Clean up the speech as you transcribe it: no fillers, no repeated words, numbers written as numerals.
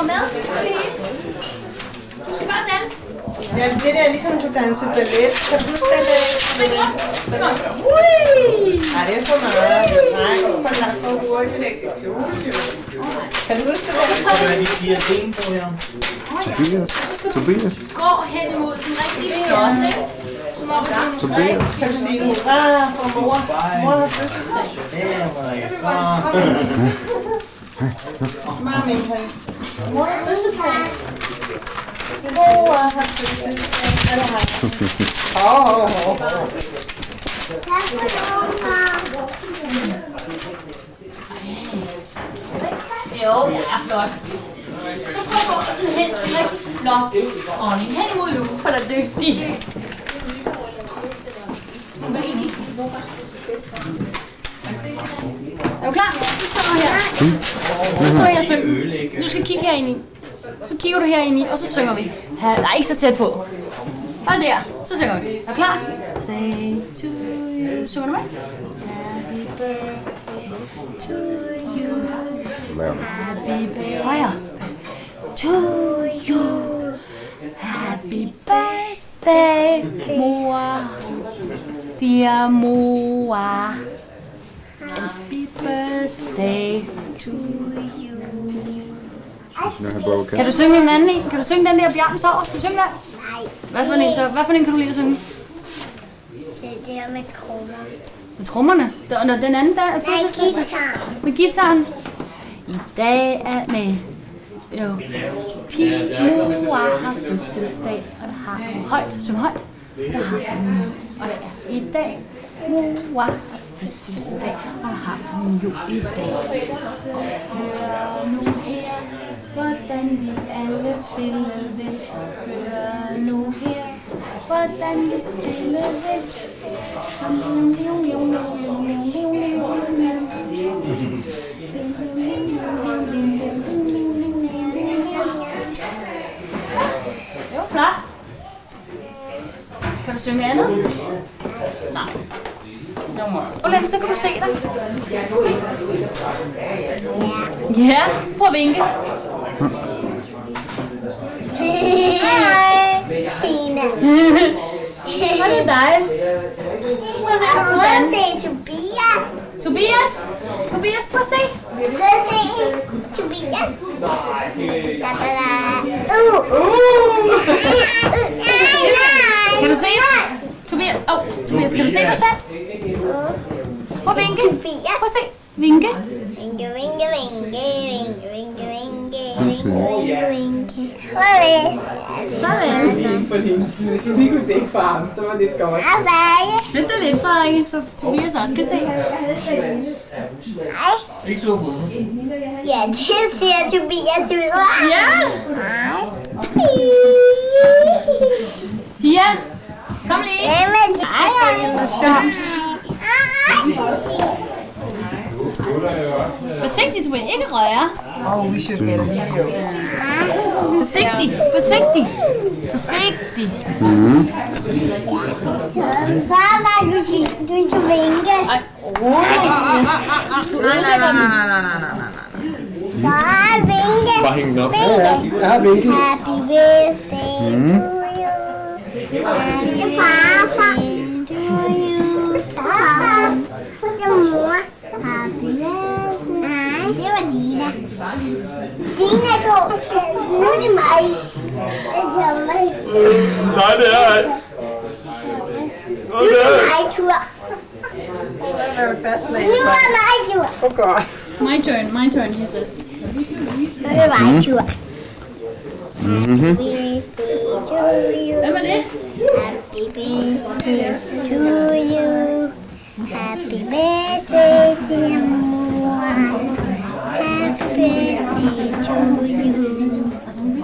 kommer med. Du skal bare danse. Ja, det der er ligesom du danser ballet. Kan du huske den der? Spring rundt. Nej, det er for meget. Nej, det er for langt for hurtigt. Kan du huske det? Så er de diadem på her. Tobias. Gå hen imod den rigtige flot, ikke? Som om at du Kan du sige hurra for mor? Mor har fødselsdag. Mami, mor har fødselsdag. Mor har fødselsdag. Eller har Jo, det er flot. Så prøv at gå sådan hen, sådan rigtig flot ordning. Hen imod Luke, for der er dygtig. Er du klar? Du står her. Så står jeg og synger. Du skal kigge herind i. Så kigger du herind i, og så synger vi. Nej, ikke så tæt på. Bare der. Så synger vi. Er du klar? Day to you. Synger du med? Happy birthday to you. Happy birthday to you. Happy birthday, mor. Dear mor. Happy birthday to you. Kan du synge en anden en? Kan du synge den der Bjørn sover? Skal du synge den? Nej. Hvad for en så? Hvad for en kan du lide at synge? Det er med trommer. Med trommerne? Og den anden der er fødselsdag? Med guitaren? I dag er... Nej. Jo. Mor har fødselsdag, og der har hun højt. Syng højt. Der har hun. Og der er i dag. Mor har fødselsdag, og der har hun jo i dag. Hør nu her, hvordan vi alle spillede. Hør nu her, hvordan vi spillede. Det var flot. Kan du synge andet? Nej. Olen, så kan du se dig. Se. Ja, så prøv at vinke. Hej. Tina. Hvor er det dig? Prøv at se, Jeg kan du prøver at danse. se Tobias. Tobias? Tobias, prøv at se. Prøv at se Tobias. Da, da, da. Nej. Kan du se dig? Tobias, Tobias, kan du se dig selv? Prøv at vinke. Prøv at se. Vinke. Vinke, vinke, vinke, vinke, vinke, vinke, vinke, vinke. Farvel. Sådan. Hvis vi lige kunne dække for ham, så var det godt. Farvel. Flyt dig lidt, Frederik, så Tobias også kan se. Hej. Ikke slå på. Ja, det ser Tobias ud. Ja. Pia, kom lige. Jamen, det er Shops. Forsigtigt, Tobias. Ikke røre. Oh, we should get a video. Forsigtigt. Forsigtigt. Forsigtigt. Far, du skal vinke. Far, vinke. Bare hæng den op. Vinke. Jeg har vinket. Happy birthday to you. Happy farfar to you. Farfar. Mor. Happy birthday. Nej, det var Dina. Dina går. Nu er det mig. Det er Thomas. Nej, det er ej. Nu er det mig tur. Jeg er fastlagt. Nu er det mig tur. Oh godt. My turn, he says. Nu er det mig tur. Happy birthday to you. Hvem er det? Happy birthday to you. Happy birthday, dear mor. Happy birthday to you.